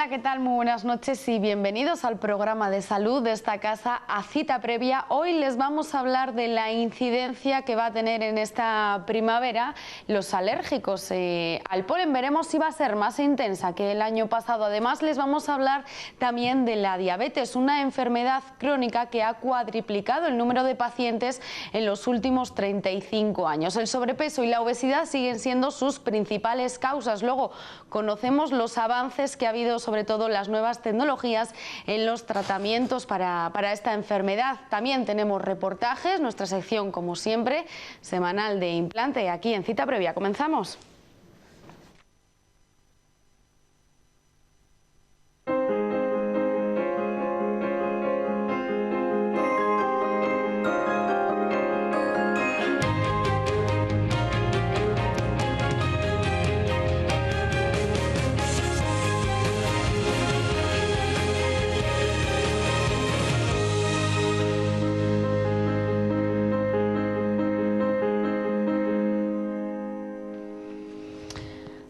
Hola, ¿qué tal? Muy buenas noches y bienvenidos al programa de salud de esta casa A Cita Previa. Hoy les vamos a hablar de la incidencia que va a tener en esta primavera los alérgicos al polen. Veremos si va a ser más intensa que el año pasado. Además, les vamos a hablar también de la diabetes, una enfermedad crónica que ha cuadriplicado el número de pacientes en los últimos 35 años. El sobrepeso y la obesidad siguen siendo sus principales causas. Luego conocemos los avances que ha habido, sobre todo las nuevas tecnologías en los tratamientos para esta enfermedad. También tenemos reportajes, nuestra sección, como siempre, semanal de implante, aquí en Cita Previa. Comenzamos.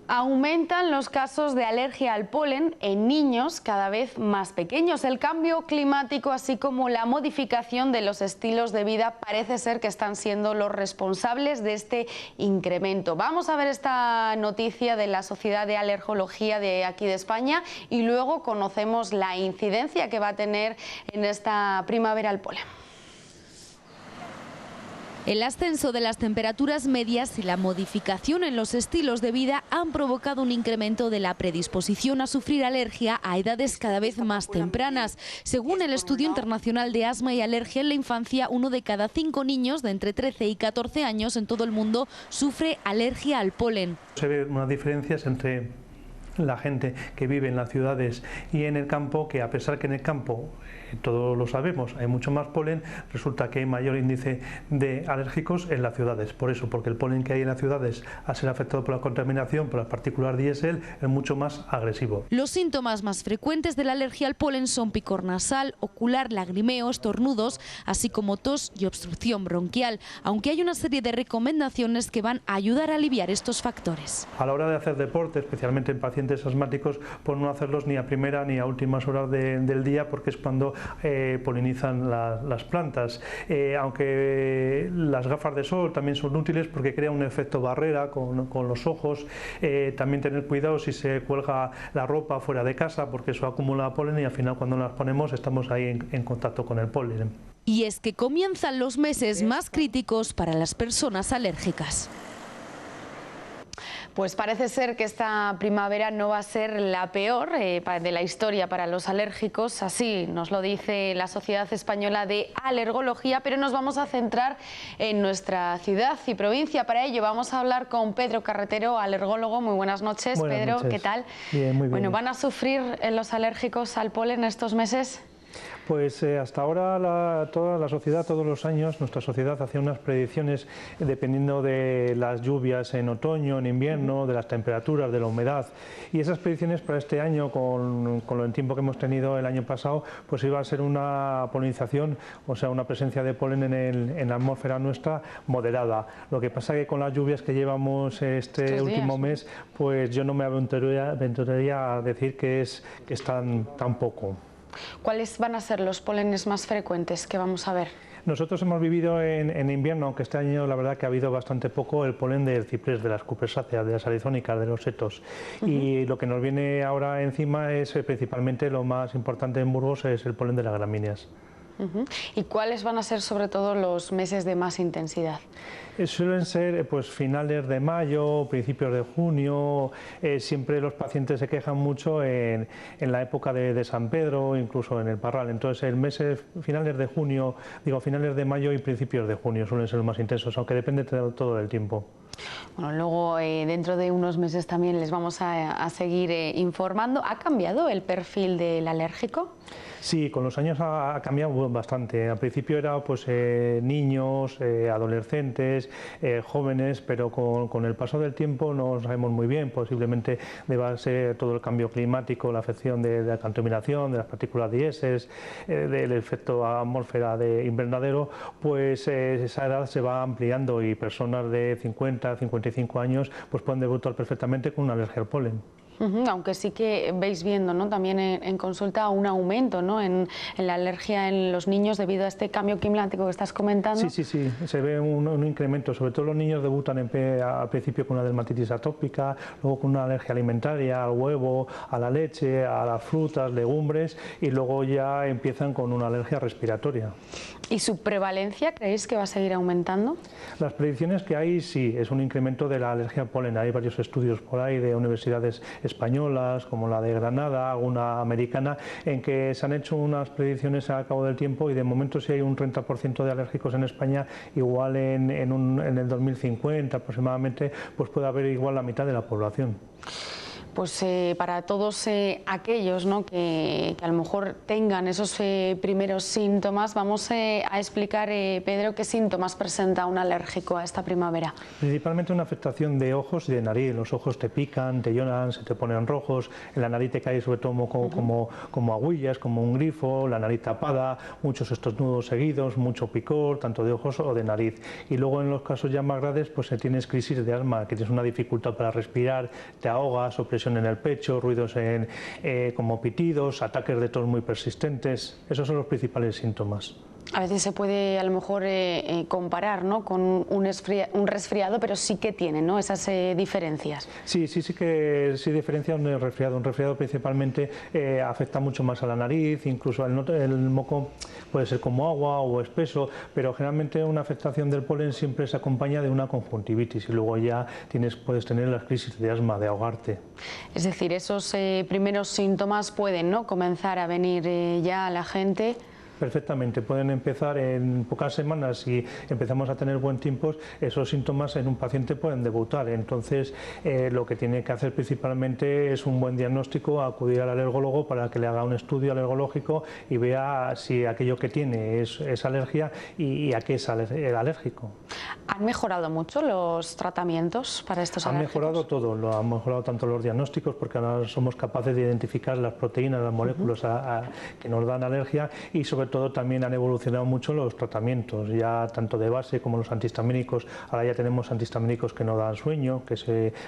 Aumentan los casos de alergia al polen en niños cada vez más pequeños. El cambio climático, así como la modificación de los estilos de vida, parece ser que están siendo los responsables de este incremento. Vamos a ver esta noticia de la Sociedad de Alergología de aquí de España y luego conocemos la incidencia que va a tener en esta primavera el polen. El ascenso de las temperaturas medias y la modificación en los estilos de vida han provocado un incremento de la predisposición a sufrir alergia a edades cada vez más tempranas. Según el Estudio Internacional de Asma y Alergia en la Infancia, 1 de cada 5 niños de entre 13 y 14 años en todo el mundo sufre alergia al polen. Se ven unas diferencias entre la gente que vive en las ciudades y en el campo, que a pesar que en el campo, todos lo sabemos, hay mucho más polen, resulta que hay mayor índice de alérgicos en las ciudades. Por eso, porque el polen que hay en las ciudades, al ser afectado por la contaminación, por las partículas diésel, es mucho más agresivo. Los síntomas más frecuentes de la alergia al polen son picor nasal, ocular, lagrimeo, estornudos, así como tos y obstrucción bronquial, aunque hay una serie de recomendaciones que van a ayudar a aliviar estos factores. A la hora de hacer deporte, especialmente en pacientes asmáticos, por no hacerlos ni a primera ni a últimas horas del día, porque es cuando polinizan las plantas. Aunque las gafas de sol también son útiles porque crean un efecto barrera con los ojos. También tener cuidado si se cuelga la ropa fuera de casa, porque eso acumula polen y al final cuando las ponemos estamos ahí en contacto con el polen. Y es que comienzan los meses más críticos para las personas alérgicas. Pues parece ser que esta primavera no va a ser la peor de la historia para los alérgicos, así nos lo dice la Sociedad Española de Alergología, pero nos vamos a centrar en nuestra ciudad y provincia. Para ello vamos a hablar con Pedro Carretero, alergólogo. Muy buenas noches, buenas Pedro, noches. ¿Qué tal? Bien, muy bien. Bueno, ¿van a sufrir los alérgicos al polen estos meses? Pues hasta ahora toda la sociedad, todos los años, nuestra sociedad hacía unas predicciones dependiendo de las lluvias en otoño, en invierno, de las temperaturas, de la humedad. Y esas predicciones para este año, con el tiempo que hemos tenido el año pasado, pues iba a ser una polinización, o sea, una presencia de polen en la atmósfera nuestra moderada. Lo que pasa es que con las lluvias que llevamos este último mes, pues yo no me aventuraría a decir que es tan poco. ¿Cuáles van a ser los polenes más frecuentes que vamos a ver? Nosotros hemos vivido en invierno, aunque este año la verdad que ha habido bastante poco, el polen del ciprés, de las cupersáceas, de las arizónicas, de los setos. Y lo que nos viene ahora encima es principalmente, lo más importante en Burgos, es el polen de las gramíneas. ¿Y cuáles van a ser sobre todo los meses de más intensidad? Suelen ser pues finales de mayo, principios de junio. Siempre los pacientes se quejan mucho en la época de San Pedro, incluso en el Parral. Entonces el mes finales de junio, finales de mayo y principios de junio suelen ser los más intensos, aunque depende todo del tiempo. Bueno, luego dentro de unos meses también les vamos a seguir informando. ¿Ha cambiado el perfil del alérgico? Sí, con los años ha cambiado bastante. Al principio era pues niños, adolescentes, jóvenes, pero con el paso del tiempo no sabemos muy bien. Posiblemente deba ser todo el cambio climático, la afección de la contaminación, de las partículas diésel, del efecto atmósfera de invernadero, pues esa edad se va ampliando y personas de 50, 55 años pues pueden debutar perfectamente con una alergia al polen. Aunque sí que veis viendo, ¿no?, también en consulta un aumento, ¿no?, en la alergia en los niños debido a este cambio climático que estás comentando. Sí, se ve un incremento, sobre todo los niños debutan al principio con una dermatitis atópica, luego con una alergia alimentaria al huevo, a la leche, a las frutas, legumbres, y luego ya empiezan con una alergia respiratoria. ¿Y su prevalencia creéis que va a seguir aumentando? Las predicciones que hay, sí, es un incremento de la alergia al polen. Hay varios estudios por ahí de universidades españolas, como la de Granada, una americana, en que se han hecho unas predicciones al cabo del tiempo, y de momento si hay un 30% de alérgicos en España, igual en el 2050 aproximadamente, pues puede haber igual la mitad de la población. Pues para todos aquellos, ¿no?, que a lo mejor tengan esos primeros síntomas, vamos a explicar, Pedro, qué síntomas presenta un alérgico a esta primavera. Principalmente una afectación de ojos y de nariz. Los ojos te pican, te lloran, se te ponen rojos, en la nariz te cae sobre todo como agüillas, como un grifo, la nariz tapada, muchos estornudos seguidos, mucho picor, tanto de ojos o de nariz. Y luego en los casos ya más graves, pues tienes crisis de asma, que tienes una dificultad para respirar, te ahogas, opresión en el pecho, ruidos como pitidos, ataques de tos muy persistentes. Esos son los principales síntomas. A veces se puede a lo mejor comparar, ¿no?, con un resfriado, pero sí que tiene, ¿no?, esas diferencias. Sí diferencia un resfriado. Un resfriado principalmente afecta mucho más a la nariz, incluso el moco puede ser como agua o espeso, pero generalmente una afectación del polen siempre se acompaña de una conjuntivitis, y luego ya puedes tener las crisis de asma, de ahogarte. Es decir, esos primeros síntomas pueden, ¿no?, comenzar a venir ya a la gente. Perfectamente, pueden empezar en pocas semanas. Si empezamos a tener buen tiempo, esos síntomas en un paciente pueden debutar. Entonces, lo que tiene que hacer principalmente es un buen diagnóstico, acudir al alergólogo para que le haga un estudio alergológico y vea si aquello que tiene es alergia y a qué es alérgico. ¿Han mejorado mucho los tratamientos para estos alérgicos? Han mejorado todo, lo han mejorado tanto los diagnósticos, porque ahora somos capaces de identificar las proteínas, las moléculas que nos dan alergia, y sobre todo también han evolucionado mucho los tratamientos, ya tanto de base como los antihistamínicos. Ahora ya tenemos antihistamínicos que no dan sueño,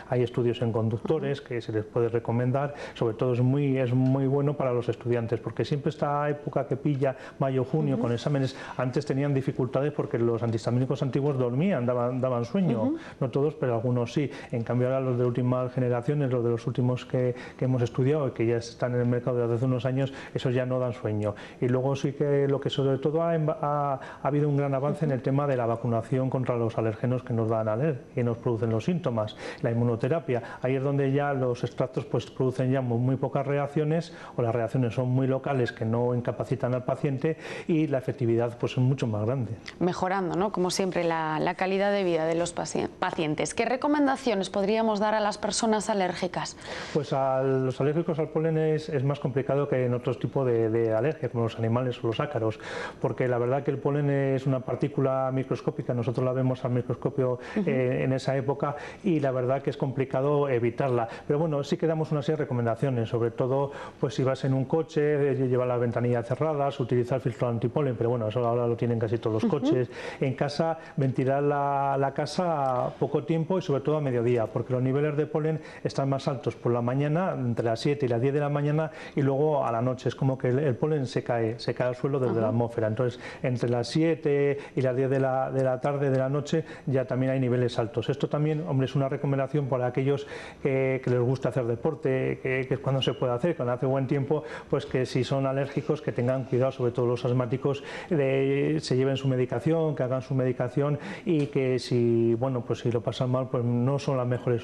hay estudios en conductores que se les puede recomendar. Sobre todo es muy bueno para los estudiantes, porque siempre esta época que pilla mayo, junio, con exámenes, antes tenían dificultades porque los antihistamínicos antiguos dormían, daban sueño, no todos, pero algunos sí. En cambio ahora los de últimas generaciones, los de los últimos que hemos estudiado y que ya están en el mercado desde hace unos años, esos ya no dan sueño. Y luego sí que lo que sobre todo ha habido un gran avance en el tema de la vacunación contra los alérgenos que nos dan alergia, que nos producen los síntomas, la inmunoterapia. Ahí es donde ya los extractos pues producen ya muy pocas reacciones, o las reacciones son muy locales, que no incapacitan al paciente, y la efectividad pues es mucho más grande. Mejorando, ¿no?, como siempre, la calidad de vida de los pacientes. ¿Qué recomendaciones podríamos dar a las personas alérgicas? Pues a los alérgicos al polen es más complicado que en otros tipos de alergia, como los animales o los ácaros, porque la verdad que el polen es una partícula microscópica, nosotros la vemos al microscopio en esa época, y la verdad que es complicado evitarla. Pero bueno, sí que damos una serie de recomendaciones, sobre todo pues si vas en un coche, llevar las ventanillas cerradas, utilizar filtro antipolen, pero bueno, eso ahora lo tienen casi todos los coches. En casa, ventilar la casa poco tiempo y sobre todo a mediodía, porque los niveles de polen están más altos por la mañana, entre las 7 y las 10 de la mañana, y luego a la noche. Es como que el polen se cae al suelo desde la atmósfera. Entonces, entre las 7 y las 10 de la tarde, de la noche, ya también hay niveles altos. Esto también, hombre, es una recomendación para aquellos que les gusta hacer deporte, que es cuando se puede hacer, cuando hace buen tiempo, pues que si son alérgicos, que tengan cuidado, sobre todo los asmáticos, se lleven su medicación, que hagan su medicación, y que si lo pasan mal, pues no son las mejores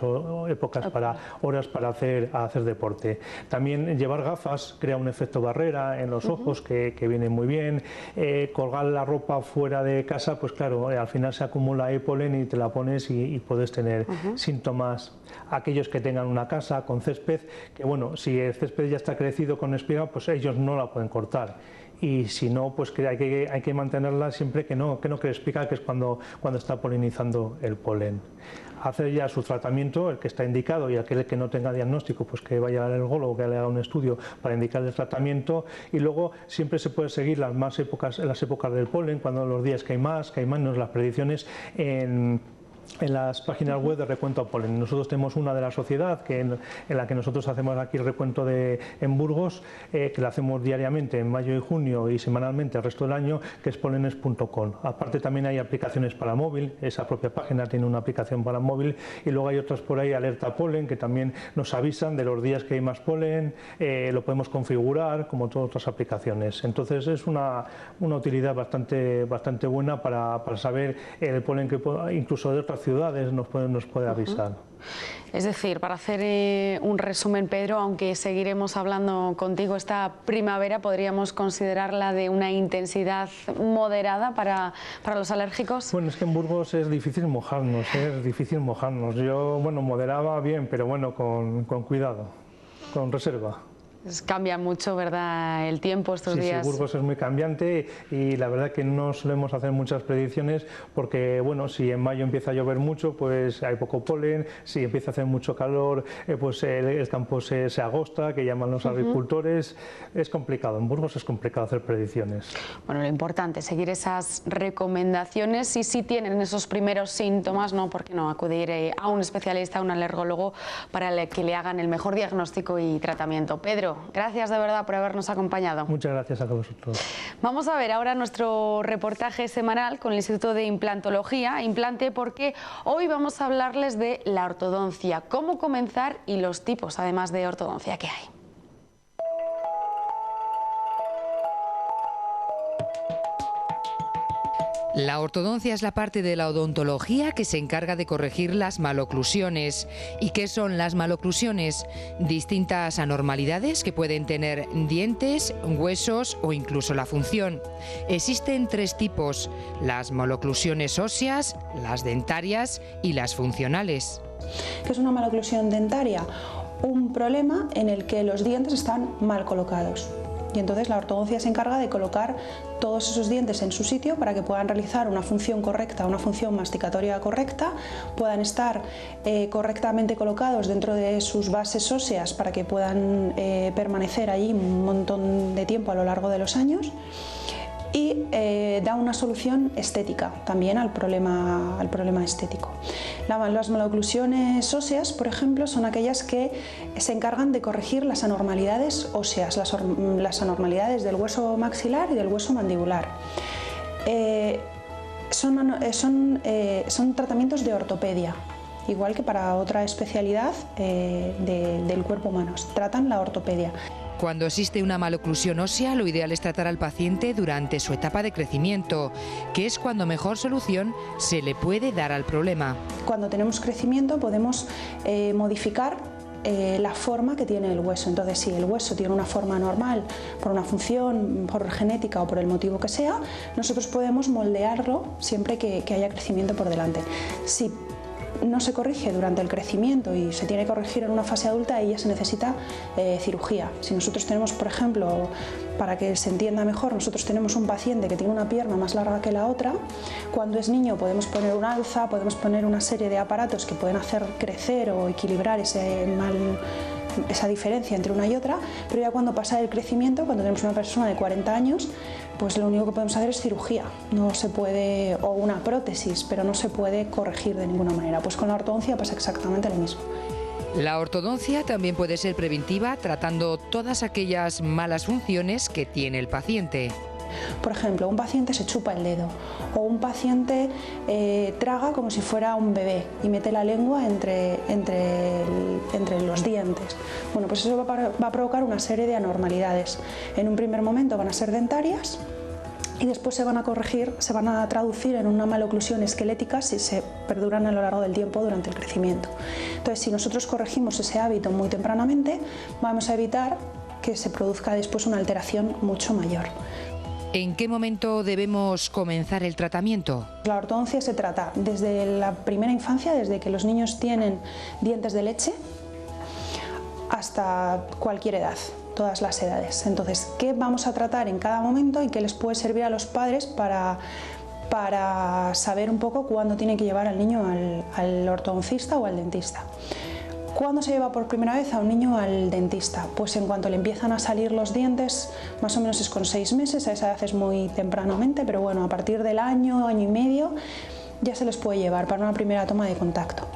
épocas horas para hacer deporte. También llevar gafas crea un efecto barrera en los ojos que viene muy bien. Colgar la ropa fuera de casa, pues claro, al final se acumula polen y te la pones y puedes tener síntomas. Aquellos que tengan una casa con césped, que bueno, si el césped ya está crecido con espiga, pues ellos no la pueden cortar. Y si no, pues que hay que mantenerla siempre que no crezca, que es cuando está polinizando el polen. Hacer ya su tratamiento, el que está indicado, y aquel que no tenga diagnóstico, pues que vaya al alergólogo, que le haga un estudio para indicar el tratamiento. Y luego siempre se puede seguir las épocas del polen, cuando los días que hay más, las predicciones en las páginas web de recuento a polen. Nosotros tenemos una de la sociedad en la que nosotros hacemos aquí el recuento en Burgos, que lo hacemos diariamente en mayo y junio y semanalmente el resto del año, que es polenes.com. Aparte también hay aplicaciones para móvil, esa propia página tiene una aplicación para móvil, y luego hay otras por ahí, Alerta Polen, que también nos avisan de los días que hay más polen, lo podemos configurar como todas otras aplicaciones. Entonces es una utilidad bastante buena para saber el polen que incluso de otras ciudades nos puede avisar. Es decir, para hacer un resumen, Pedro, aunque seguiremos hablando contigo, esta primavera podríamos considerarla de una intensidad moderada para los alérgicos. Bueno, es que en Burgos es difícil mojarnos, Yo, bueno, moderaba bien, pero bueno, con cuidado, con reserva. Cambia mucho, ¿verdad?, el tiempo estos días. Sí, Burgos es muy cambiante y la verdad que no solemos hacer muchas predicciones porque, bueno, si en mayo empieza a llover mucho, pues hay poco polen, si empieza a hacer mucho calor, pues el campo se agosta, que llaman los agricultores. Es complicado, en Burgos es complicado hacer predicciones. Bueno, lo importante es seguir esas recomendaciones y si tienen esos primeros síntomas, no, ¿por qué no acudir a un especialista, a un alergólogo, para que le hagan el mejor diagnóstico y tratamiento? Pedro, gracias de verdad por habernos acompañado. Muchas gracias a vosotros. Vamos a ver ahora nuestro reportaje semanal con el Instituto de Implantología, Implante, porque hoy vamos a hablarles de la ortodoncia, cómo comenzar y los tipos, además de ortodoncia, que hay. La ortodoncia es la parte de la odontología que se encarga de corregir las maloclusiones. ¿Y qué son las maloclusiones? Distintas anormalidades que pueden tener dientes, huesos o incluso la función. Existen tres tipos: las maloclusiones óseas, las dentarias y las funcionales. ¿Qué es una maloclusión dentaria? Un problema en el que los dientes están mal colocados. Y entonces la ortodoncia se encarga de colocar todos esos dientes en su sitio para que puedan realizar una función correcta, una función masticatoria correcta, puedan estar correctamente colocados dentro de sus bases óseas para que puedan permanecer allí un montón de tiempo a lo largo de los años. Y da una solución estética también al problema estético. Las maloclusiones óseas, por ejemplo, son aquellas que se encargan de corregir las anormalidades óseas, las anormalidades del hueso maxilar y del hueso mandibular. Son tratamientos de ortopedia, igual que para otra especialidad del cuerpo humano. Tratan la ortopedia. Cuando existe una maloclusión ósea, lo ideal es tratar al paciente durante su etapa de crecimiento, que es cuando mejor solución se le puede dar al problema. Cuando tenemos crecimiento podemos modificar la forma que tiene el hueso. Entonces, si el hueso tiene una forma normal por una función, por genética o por el motivo que sea, nosotros podemos moldearlo siempre que haya crecimiento por delante. Si no se corrige durante el crecimiento y se tiene que corregir en una fase adulta, ahí ya se necesita cirugía. Si nosotros tenemos, por ejemplo, para que se entienda mejor, nosotros tenemos un paciente que tiene una pierna más larga que la otra, cuando es niño podemos poner un alza, podemos poner una serie de aparatos que pueden hacer crecer o equilibrar esa diferencia entre una y otra, pero ya cuando pasa el crecimiento, cuando tenemos una persona de 40 años, pues lo único que podemos hacer es cirugía, no se puede, o una prótesis, pero no se puede corregir de ninguna manera. Pues con la ortodoncia pasa exactamente lo mismo. La ortodoncia también puede ser preventiva tratando todas aquellas malas funciones que tiene el paciente. Por ejemplo, un paciente se chupa el dedo o un paciente traga como si fuera un bebé y mete la lengua entre los dientes. Bueno, pues eso va a provocar una serie de anormalidades. En un primer momento van a ser dentarias y después se van a corregir, se van a traducir en una maloclusión esquelética si se perduran a lo largo del tiempo durante el crecimiento. Entonces, si nosotros corregimos ese hábito muy tempranamente, vamos a evitar que se produzca después una alteración mucho mayor. ¿En qué momento debemos comenzar el tratamiento? La ortodoncia se trata desde la primera infancia, desde que los niños tienen dientes de leche, hasta cualquier edad, todas las edades. Entonces, ¿qué vamos a tratar en cada momento y qué les puede servir a los padres para saber un poco cuándo tienen que llevar al niño al ortodoncista o al dentista? ¿Cuándo se lleva por primera vez a un niño al dentista? Pues en cuanto le empiezan a salir los dientes, más o menos es con 6 meses, a esa edad es muy tempranamente, pero bueno, a partir del año y medio, ya se les puede llevar para una primera toma de contacto.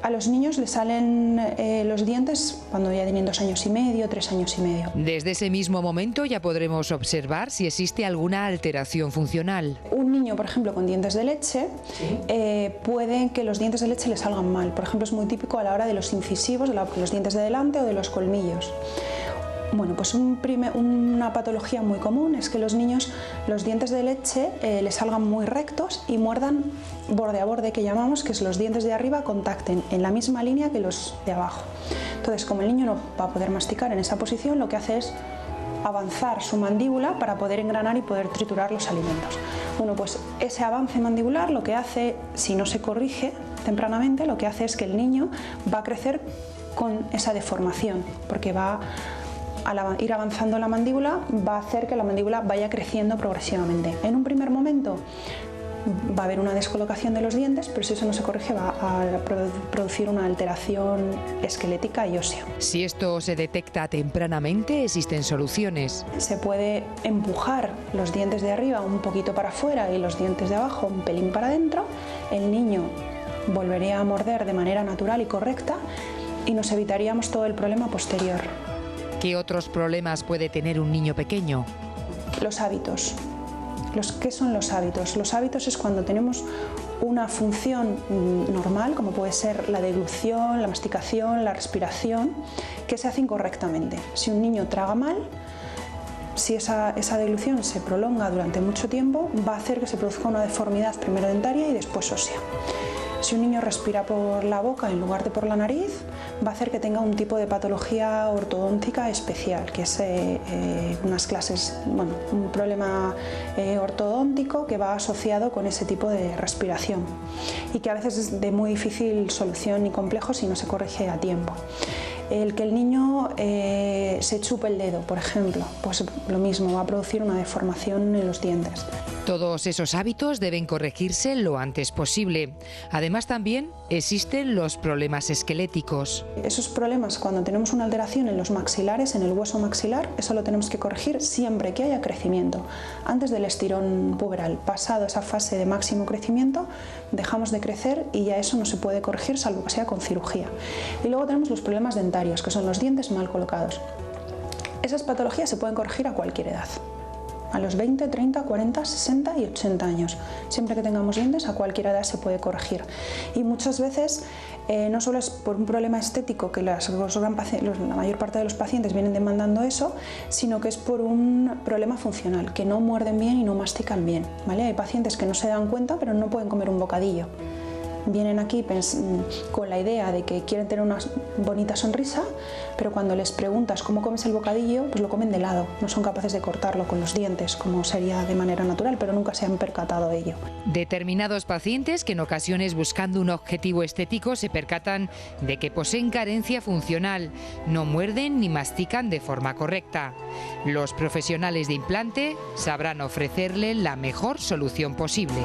A los niños les salen los dientes cuando ya tienen 2 años y medio, 3 años y medio. Desde ese mismo momento ya podremos observar si existe alguna alteración funcional. Un niño, por ejemplo, con dientes de leche, puede que los dientes de leche le salgan mal. Por ejemplo, es muy típico a la hora de los incisivos, de los dientes de delante o de los colmillos. Bueno, pues una patología muy común es que los niños, los dientes de leche les salgan muy rectos y muerdan borde a borde, que llamamos, que es los dientes de arriba contacten en la misma línea que los de abajo. Entonces, como el niño no va a poder masticar en esa posición, lo que hace es avanzar su mandíbula para poder engranar y poder triturar los alimentos. Bueno, pues ese avance mandibular lo que hace, si no se corrige tempranamente, lo que hace es que el niño va a crecer con esa deformación, porque va al ir avanzando la mandíbula, va a hacer que la mandíbula vaya creciendo progresivamente. En un primer momento va a haber una descolocación de los dientes, pero si eso no se corrige va a producir una alteración esquelética y ósea. Si esto se detecta tempranamente, existen soluciones. Se puede empujar los dientes de arriba un poquito para afuera y los dientes de abajo un pelín para adentro. El niño volvería a morder de manera natural y correcta y nos evitaríamos todo el problema posterior. ¿Qué otros problemas puede tener un niño pequeño? Los hábitos. ¿Qué son los hábitos? Los hábitos es cuando tenemos una función normal, como puede ser la deglución, la masticación, la respiración, que se hace incorrectamente. Si un niño traga mal, si esa deglución se prolonga durante mucho tiempo, va a hacer que se produzca una deformidad primero dentaria y después ósea. Si un niño respira por la boca en lugar de por la nariz, va a hacer que tenga un tipo de patología ortodóntica especial, que es un problema ortodóntico que va asociado con ese tipo de respiración y que a veces es de muy difícil solución y complejo si no se corrige a tiempo. El que el niño se chupe el dedo, por ejemplo, pues lo mismo, va a producir una deformación en los dientes. Todos esos hábitos deben corregirse lo antes posible. Además, también existen los problemas esqueléticos. Esos problemas, cuando tenemos una alteración en los maxilares, en el hueso maxilar, eso lo tenemos que corregir siempre que haya crecimiento. Antes del estirón puberal, pasado esa fase de máximo crecimiento, dejamos de crecer y ya eso no se puede corregir salvo que sea con cirugía. Y luego tenemos los problemas dentarios, que son los dientes mal colocados. Esas patologías se pueden corregir a cualquier edad. A los 20, 30, 40, 60 y 80 años. Siempre que tengamos dientes, a cualquier edad se puede corregir. Y muchas veces no solo es por un problema estético, que la mayor parte de los pacientes vienen demandando eso, sino que es por un problema funcional, que no muerden bien y no mastican bien, ¿vale? Hay pacientes que no se dan cuenta, pero no pueden comer un bocadillo. Vienen aquí con la idea de que quieren tener una bonita sonrisa, pero cuando les preguntas cómo comes el bocadillo, pues lo comen de lado, no son capaces de cortarlo con los dientes, como sería de manera natural, pero nunca se han percatado de ello. Determinados pacientes que en ocasiones buscando un objetivo estético se percatan de que poseen carencia funcional, no muerden ni mastican de forma correcta. Los profesionales de implante sabrán ofrecerle la mejor solución posible.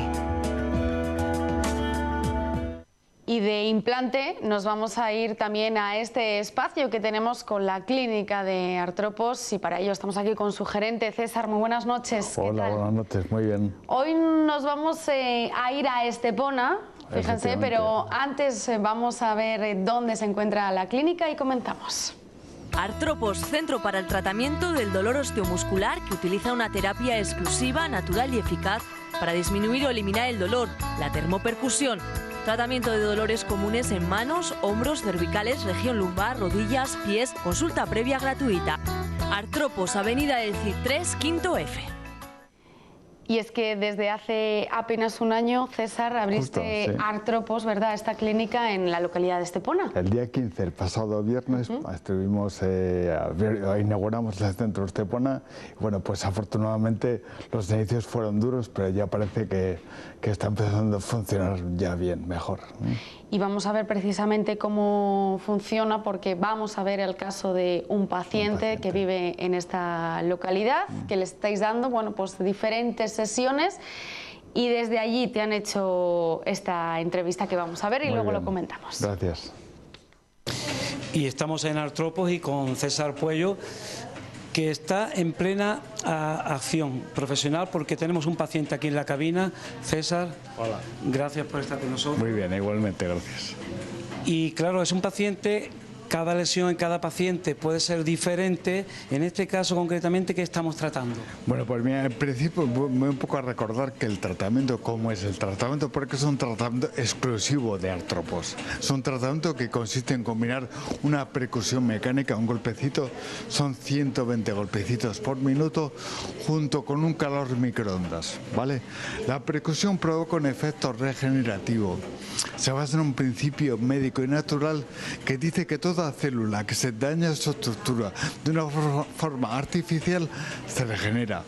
Y de implante nos vamos a ir también a este espacio que tenemos con la clínica de Artropos y para ello estamos aquí con su gerente César. Muy buenas noches. Hola, buenas noches, muy bien. Hoy nos vamos a ir a Estepona, fíjense, pero antes vamos a ver dónde se encuentra la clínica y comentamos. Artropos, centro para el tratamiento del dolor osteomuscular que utiliza una terapia exclusiva, natural y eficaz para disminuir o eliminar el dolor, la termopercusión. Tratamiento de dolores comunes en manos, hombros, cervicales, región lumbar, rodillas, pies. Consulta previa gratuita. Artropos, Avenida del Cid 3, quinto F. Y es que desde hace apenas un año, César, abriste Justo, sí. Artropos, ¿verdad?, esta clínica en la localidad de Estepona. El día 15, el pasado viernes, inauguramos el centro de Estepona. Y bueno, pues afortunadamente los inicios fueron duros, pero ya parece que está empezando a funcionar ya bien, mejor. Y vamos a ver precisamente cómo funciona, porque vamos a ver el caso de un paciente que vive en esta localidad, que le estáis dando, bueno, pues diferentes sesiones y desde allí te han hecho esta entrevista que vamos a ver y Muy luego bien. lo comentamos. Gracias. Y estamos en Artropos y con César Puello, que está en plena acción profesional, porque tenemos un paciente aquí en la cabina. César, hola. Gracias por estar con nosotros. Muy bien, igualmente, gracias. Y claro, es un paciente, cada lesión en cada paciente puede ser diferente. En este caso concretamente, ¿qué estamos tratando? Bueno, pues mira, en principio me voy un poco a recordar que el tratamiento, ¿cómo es el tratamiento? Porque es un tratamiento exclusivo de artrópodos. Es un tratamiento que consiste en combinar una percusión mecánica, un golpecito, son 120 golpecitos por minuto, junto con un calor microondas, ¿vale? La percusión provoca un efecto regenerativo. Se basa en un principio médico y natural que dice que toda célula que se daña su estructura de una forma artificial se regenera.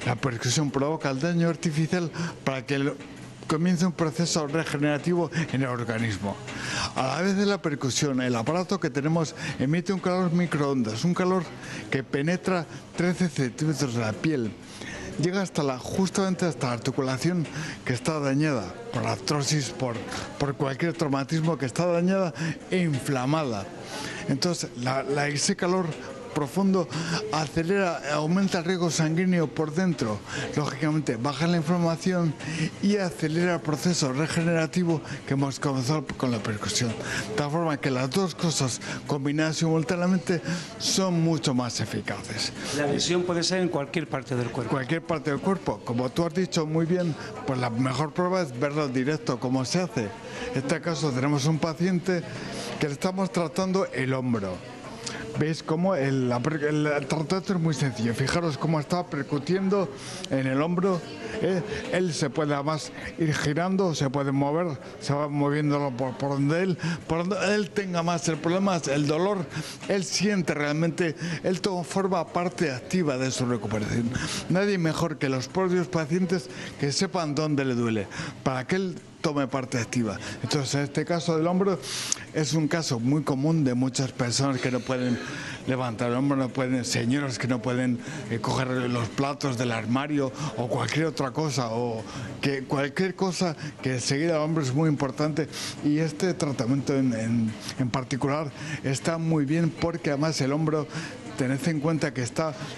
La percusión provoca el daño artificial para que comience un proceso regenerativo en el organismo. A la vez de la percusión, el aparato que tenemos emite un calor microondas, un calor que penetra 13 centímetros de la piel. Llega justamente hasta la articulación que está dañada por artrosis, por cualquier traumatismo, que está dañada e inflamada. Entonces, ese calor profundo aumenta el riego sanguíneo por dentro, lógicamente baja la inflamación y acelera el proceso regenerativo que hemos comenzado con la percusión. De tal forma que las dos cosas combinadas simultáneamente son mucho más eficaces. La lesión puede ser en cualquier parte del cuerpo. Cualquier parte del cuerpo. Como tú has dicho muy bien, pues la mejor prueba es verlo en directo, cómo se hace. En este caso tenemos un paciente que le estamos tratando el hombro. ¿Veis cómo el tratamiento es muy sencillo? Fijaros cómo está percutiendo en el hombro. Él se puede además ir girando, se puede mover, se va moviéndolo por donde él tenga más el problema, el dolor. Él siente realmente, él forma parte activa de su recuperación. Nadie mejor que los propios pacientes que sepan dónde le duele, para que él tome parte activa. Entonces, este caso del hombro es un caso muy común de muchas personas que no pueden levantar el hombro, no pueden, señoras que no pueden coger los platos del armario o cualquier otra cosa, o que cualquier cosa que seguir al hombro es muy importante, y este tratamiento en particular está muy bien, porque además el hombro, tened en cuenta que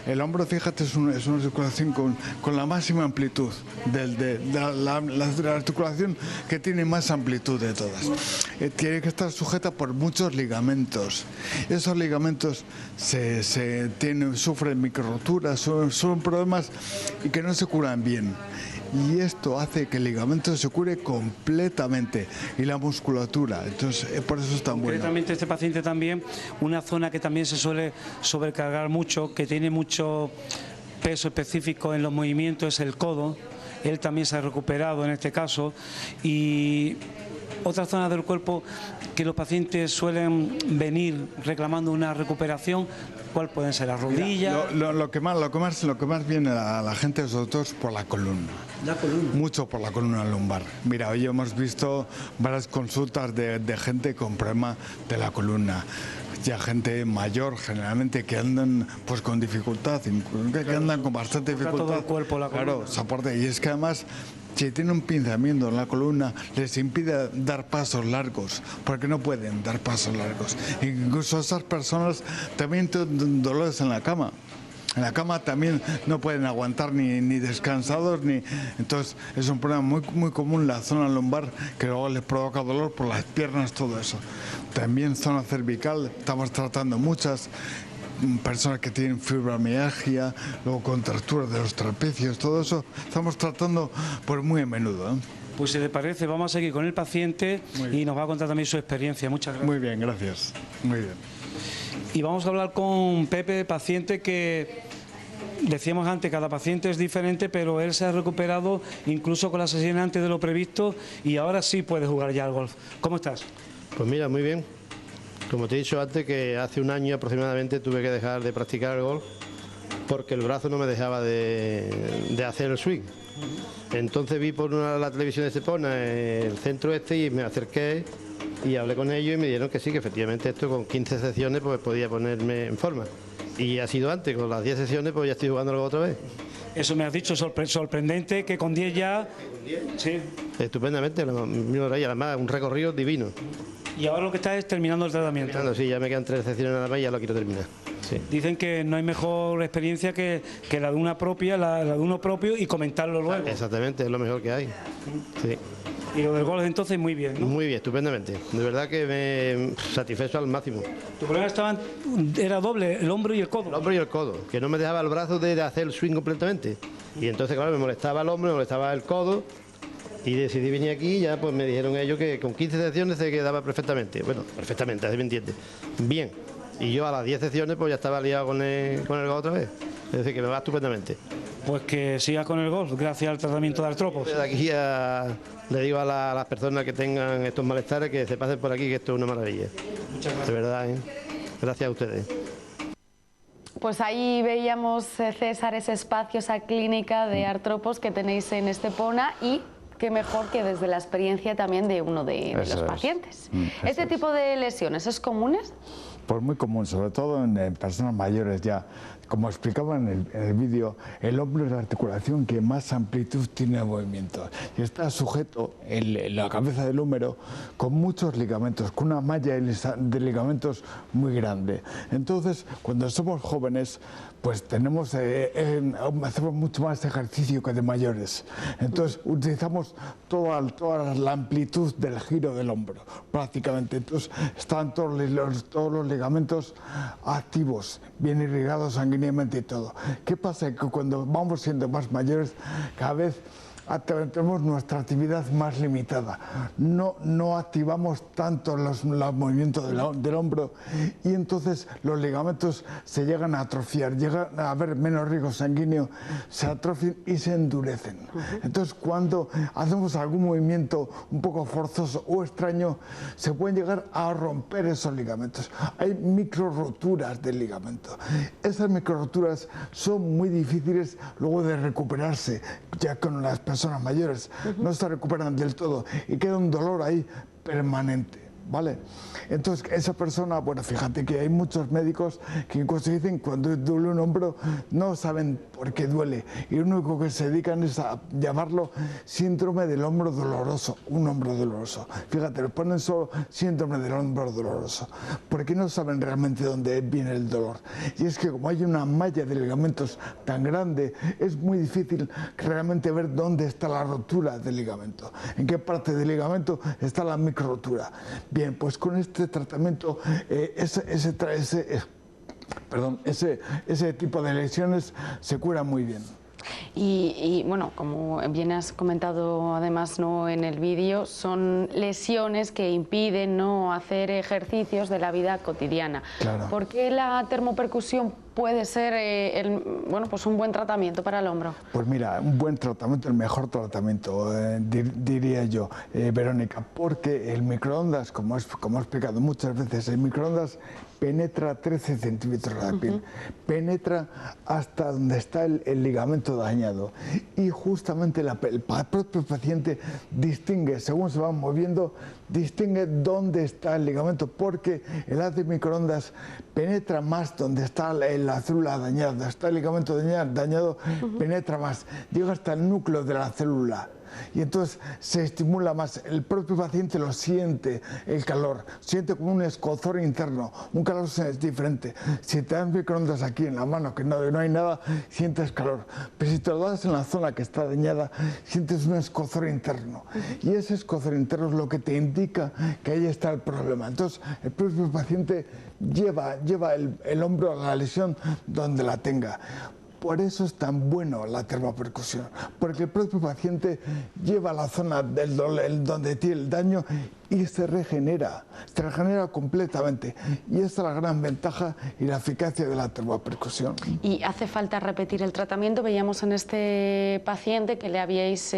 el hombro, fíjate, es una articulación con la máxima amplitud, la articulación que tiene más amplitud de todas. Tiene que estar sujeta por muchos ligamentos. Esos ligamentos sufren microroturas, son problemas y que no se curan bien. Y esto hace que el ligamento se cure completamente, y la musculatura. Entonces, por eso es tan bueno. Concretamente, este paciente también, una zona que también se suele sobrecargar mucho, que tiene mucho peso específico en los movimientos, es el codo. Él también se ha recuperado en este caso. Y otras zonas del cuerpo que los pacientes suelen venir reclamando una recuperación, ¿cuál pueden ser? ¿Las rodillas? Lo que más viene a la gente, sobre todo, es por la columna. ¿La columna? Mucho por la columna lumbar. Mira, hoy hemos visto varias consultas de gente con problema de la columna. Ya gente mayor, generalmente, que andan pues con dificultad, que andan con bastante dificultad. Todo el cuerpo, la columna. Claro, soporte. Y es que además, si tiene un pinzamiento en la columna, les impide dar pasos largos, porque no pueden dar pasos largos. Incluso esas personas también tienen dolores en la cama. En la cama también no pueden aguantar ni descansados, entonces es un problema muy común, la zona lumbar, que luego les provoca dolor por las piernas, todo eso. También zona cervical, estamos tratando muchas personas que tienen fibromialgia, luego contracturas de los trapecios, todo eso estamos tratando pues muy a menudo, ¿eh? Pues si le parece, vamos a seguir con el paciente y nos va a contar también su experiencia. Muchas gracias. Muy bien, gracias. Muy bien. Y vamos a hablar con Pepe, paciente que, decíamos antes, cada paciente es diferente, pero él se ha recuperado incluso con la sesión antes de lo previsto, y ahora sí puede jugar ya al golf. ¿Cómo estás? Pues mira, muy bien. Como te he dicho antes, que hace un año aproximadamente tuve que dejar de practicar el golf porque el brazo no me dejaba de hacer el swing. Entonces vi por la televisión de Estepona el centro este y me acerqué y hablé con ellos y me dijeron que sí, que efectivamente esto con 15 sesiones pues podía ponerme en forma. Y ha sido antes, con las 10 sesiones pues ya estoy jugando luego otra vez. Eso me has dicho, sorprendente, que con 10 ya... Sí. Estupendamente, además un recorrido divino. Y ahora lo que está es terminando el tratamiento. Sí, ya me quedan 3 sesiones nada más y ya lo quiero terminar. Sí. Dicen que no hay mejor experiencia que la de una propia, la de uno propio y comentarlo luego. Exactamente, es lo mejor que hay. Sí. Y lo del golf entonces muy bien, ¿no? Muy bien, estupendamente. De verdad que me satisfecho al máximo. Tu problema era doble, el hombro y el codo. El hombro y el codo, que no me dejaba el brazo de hacer el swing completamente. Y entonces, claro, me molestaba el hombro, me molestaba el codo. Y decidí venir aquí y ya pues me dijeron ellos que con 15 secciones se quedaba perfectamente. Bueno, perfectamente, así me entiende. Bien. Y yo a las 10 secciones pues ya estaba liado con el golf otra vez. Es decir, que me va estupendamente. Pues que sigas con el golf, gracias al tratamiento de artrópodos. Desde aquí le digo a las personas que tengan estos malestares que se pasen por aquí, que esto es una maravilla. Muchas gracias. De verdad, ¿eh? Gracias a ustedes. Pues ahí veíamos, César, ese espacio, esa clínica de artrópodos que tenéis en Estepona y qué mejor que desde la experiencia también de uno de los pacientes. ¿Este tipo de lesiones es comunes? Pues muy común, sobre todo en personas mayores ya. Como explicaba en el vídeo, el hombro es la articulación que más amplitud tiene de movimiento y está sujeto en la cabeza del húmero con muchos ligamentos, con una malla de ligamentos muy grande. Entonces, cuando somos jóvenes, pues hacemos mucho más ejercicio que de mayores. Entonces, utilizamos toda la amplitud del giro del hombro, prácticamente. Entonces, están todos los ligamentos activos, bien irrigados sanguíneamente y todo. ¿Qué pasa? Que cuando vamos siendo más mayores, cada vez tenemos nuestra actividad más limitada. No activamos tanto los movimientos del hombro y entonces los ligamentos se llegan a atrofiar, llegan a haber menos riego sanguíneo, se atrofian y se endurecen. Entonces, cuando hacemos algún movimiento un poco forzoso o extraño, se pueden llegar a romper esos ligamentos. Hay micro roturas del ligamento. Esas micro roturas son muy difíciles luego de recuperarse, ya con las personas mayores no se recuperan del todo y queda un dolor ahí permanente, ¿vale? Entonces esa persona, bueno, fíjate que hay muchos médicos que incluso dicen cuando duele un hombro no saben por qué duele y lo único que se dedican es a llamarlo síndrome del hombro doloroso, un hombro doloroso. Fíjate, le ponen solo síndrome del hombro doloroso porque no saben realmente dónde viene el dolor. Y es que como hay una malla de ligamentos tan grande, es muy difícil realmente ver dónde está la rotura del ligamento, en qué parte del ligamento está la micro rotura. Bien, pues con este tratamiento, ese tipo de lesiones se cura muy bien. Y bueno, como bien has comentado además, ¿no?, en el vídeo, son lesiones que impiden, ¿no?, hacer ejercicios de la vida cotidiana. Claro. ¿Por qué la termopercusión puede ser pues un buen tratamiento para el hombro? Pues mira, un buen tratamiento, el mejor tratamiento, diría yo, Verónica, porque el microondas, como he explicado muchas veces, el microondas penetra 13 centímetros de la piel, penetra hasta donde está el ligamento dañado y justamente el propio paciente distingue, según se va moviendo, distingue dónde está el ligamento, porque el haz de microondas penetra más donde está la célula dañada, donde está el ligamento dañado, penetra más, llega hasta el núcleo de la célula. Y entonces se estimula más, el propio paciente lo siente, el calor, siente como un escozor interno, un calor diferente. Si te das microondas aquí en la mano, que no hay nada, sientes calor, pero si te lo das en la zona que está dañada, sientes un escozor interno. Y ese escozor interno es lo que te indica que ahí está el problema. Entonces el propio paciente lleva el hombro a la lesión donde la tenga. Por eso es tan bueno la termopercusión, porque el propio paciente lleva la zona donde tiene el daño y se regenera completamente. Y esa es la gran ventaja y la eficacia de la termopercusión. ¿Y hace falta repetir el tratamiento? Veíamos en este paciente que le habíais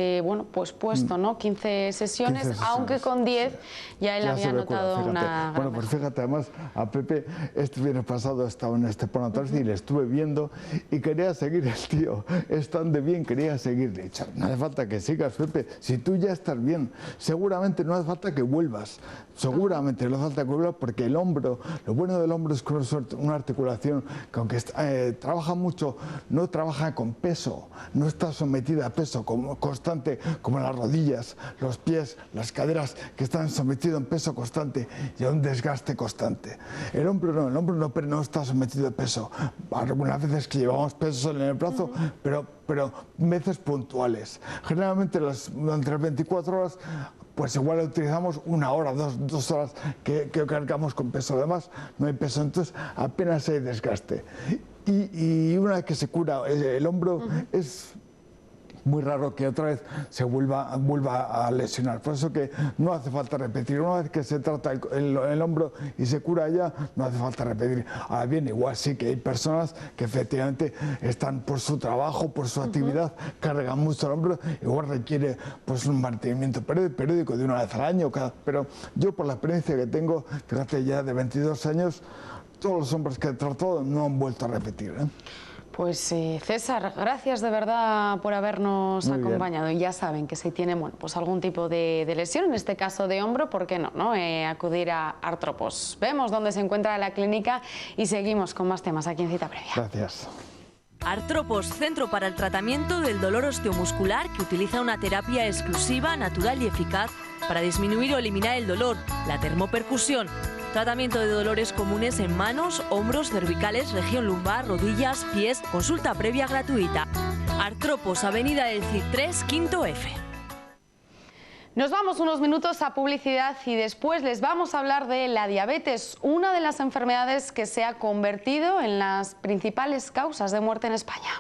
puesto, ¿no?, 15 sesiones, aunque con 10 ya él había notado una... Bueno, pues fíjate, además a Pepe este viernes pasado estaba en Estepona y le estuve viendo y quería seguir el tío, estando bien, quería seguir. Le he dicho, no hace falta que sigas, Pepe, si tú ya estás bien, seguramente no hace falta que vuelvas vuelvas. Seguramente no hace falta que vuelvas porque el hombro, lo bueno del hombro es que es una articulación que aunque trabaja mucho, no trabaja con peso, no está sometida a peso constante como las rodillas, los pies, las caderas que están sometidos en peso constante y a un desgaste constante. El hombro no está sometido a peso. Algunas veces que llevamos pesos en el brazo, pero veces puntuales. Generalmente durante las 24 horas pues igual utilizamos 1 hora, 2 horas que cargamos con peso. Además no hay peso, entonces apenas hay desgaste. Y una vez que se cura el hombro, es muy raro que otra vez se vuelva a lesionar. Por eso que no hace falta repetir. Una vez que se trata el hombro y se cura ya, no hace falta repetir. Ahora bien, igual sí que hay personas que efectivamente están por su trabajo, por su actividad, cargan mucho el hombro, igual requiere pues un mantenimiento periódico de 1 vez al año. Pero yo, por la experiencia que tengo, fíjate, ya de 22 años, todos los hombres que he tratado no han vuelto a repetir, ¿eh? Pues César, gracias de verdad por habernos acompañado. Y ya saben que si tienen pues algún tipo de lesión, en este caso de hombro, ¿por qué no? Acudir a Artropos. Vemos dónde se encuentra la clínica y seguimos con más temas aquí en Cita Previa. Gracias. Artropos, centro para el tratamiento del dolor osteomuscular que utiliza una terapia exclusiva, natural y eficaz para disminuir o eliminar el dolor, la termopercusión. Tratamiento de dolores comunes en manos, hombros, cervicales, región lumbar, rodillas, pies. Consulta previa gratuita. Artropos, Avenida del Cid 3, Quinto F. Nos vamos unos minutos a publicidad y después les vamos a hablar de la diabetes, una de las enfermedades que se ha convertido en las principales causas de muerte en España.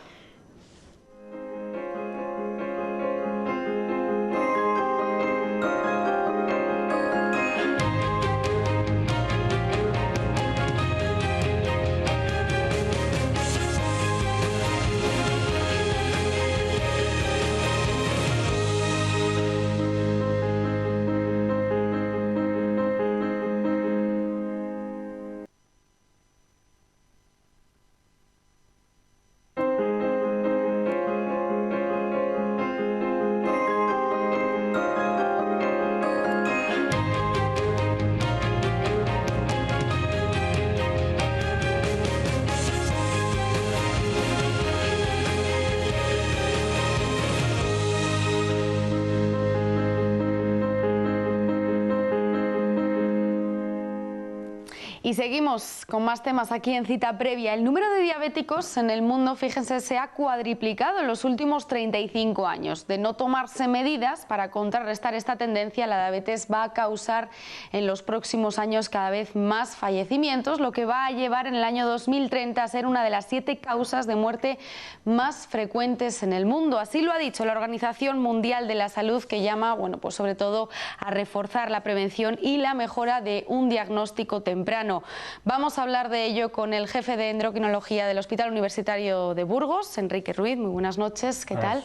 Y seguimos con más temas aquí en Cita Previa. El número de diabéticos en el mundo, fíjense, se ha cuadriplicado en los últimos 35 años. De no tomarse medidas para contrarrestar esta tendencia, la diabetes va a causar en los próximos años cada vez más fallecimientos, lo que va a llevar en el año 2030 a ser una de las 7 causas de muerte más frecuentes en el mundo. Así lo ha dicho la Organización Mundial de la Salud, que llama, pues sobre todo a reforzar la prevención y la mejora de un diagnóstico temprano. Vamos a hablar de ello con el jefe de endocrinología del Hospital Universitario de Burgos, Enrique Ruiz. Muy buenas noches, ¿qué tal?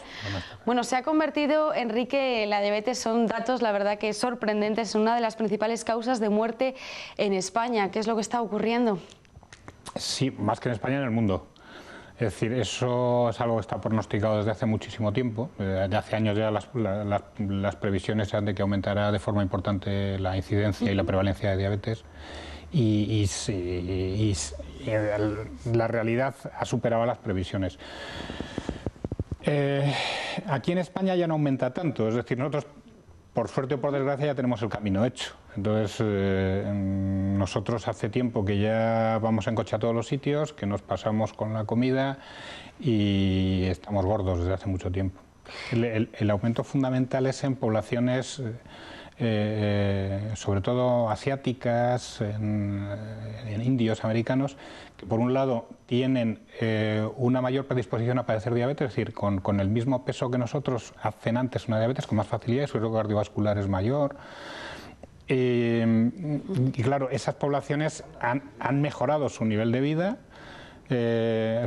Bueno, se ha convertido, Enrique, la diabetes, son datos, la verdad que sorprendentes, en una de las principales causas de muerte en España. ¿Qué es lo que está ocurriendo? Sí, más que en España, en el mundo. Es decir, eso es algo que está pronosticado desde hace muchísimo tiempo. De hace años ya las previsiones eran de que aumentará de forma importante la incidencia y la prevalencia de diabetes. Y la realidad ha superado las previsiones. Aquí en España ya no aumenta tanto, es decir, nosotros, por suerte o por desgracia, ya tenemos el camino hecho. Entonces, nosotros hace tiempo que ya vamos en coche a todos los sitios, que nos pasamos con la comida y estamos gordos desde hace mucho tiempo. El aumento fundamental es en poblaciones sobre todo asiáticas, en indios americanos, que por un lado tienen una mayor predisposición a padecer diabetes, es decir, con el mismo peso que nosotros hacen antes una diabetes con más facilidad, su riesgo cardiovascular es mayor. Y claro, esas poblaciones han mejorado su nivel de vida.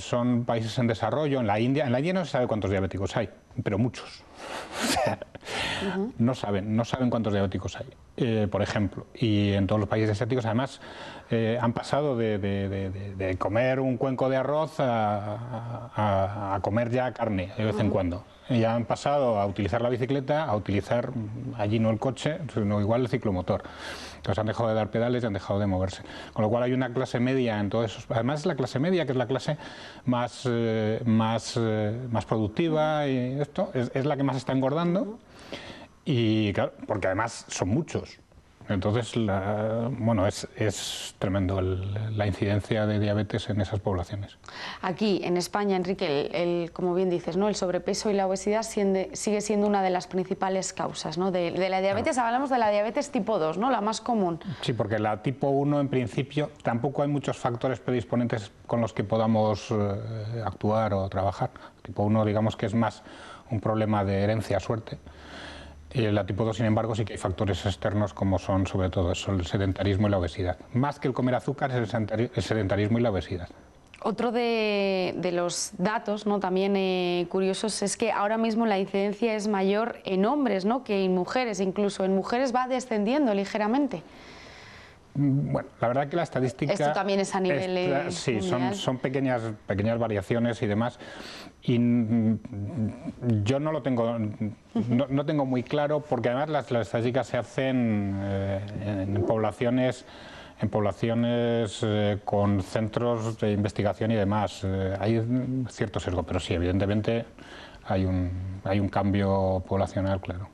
Son países en desarrollo. En la India no se sabe cuántos diabéticos hay, pero muchos. O sea, no saben cuántos diabéticos hay, por ejemplo. Y en todos los países asiáticos, además, han pasado de comer un cuenco de arroz a comer ya carne de vez en cuando. ya han pasado a utilizar la bicicleta, a utilizar allí no el coche, sino igual el ciclomotor. Entonces han dejado de dar pedales y han dejado de moverse. Con lo cual hay una clase media en todo eso. Además es la clase media, que es la clase más productiva, y esto es la que más está engordando. Y claro, porque además son muchos. Entonces, bueno, es tremendo la incidencia de diabetes en esas poblaciones. Aquí, en España, Enrique, como bien dices, ¿no?, el sobrepeso y la obesidad sigue siendo una de las principales causas, ¿no?, de la diabetes. Claro. Hablamos de la diabetes tipo 2, ¿no?, la más común. Sí, porque la tipo 1, en principio, tampoco hay muchos factores predisponentes con los que podamos actuar o trabajar. Tipo 1, digamos que es más un problema de herencia, suerte. Y en la tipo 2, sin embargo, sí que hay factores externos como son, sobre todo, eso, el sedentarismo y la obesidad. Más que el comer azúcar es el sedentarismo y la obesidad. Otro de los datos, ¿no?, también curiosos, es que ahora mismo la incidencia es mayor en hombres, ¿no?, que en mujeres. Incluso en mujeres va descendiendo ligeramente. Bueno, la verdad que la estadística... Esto también es a nivel sí, mundial. son pequeñas variaciones y demás. Y yo no lo tengo, no tengo muy claro, porque además las estadísticas se hacen en poblaciones con centros de investigación y demás. Hay cierto sesgo, pero sí, evidentemente hay un cambio poblacional, claro.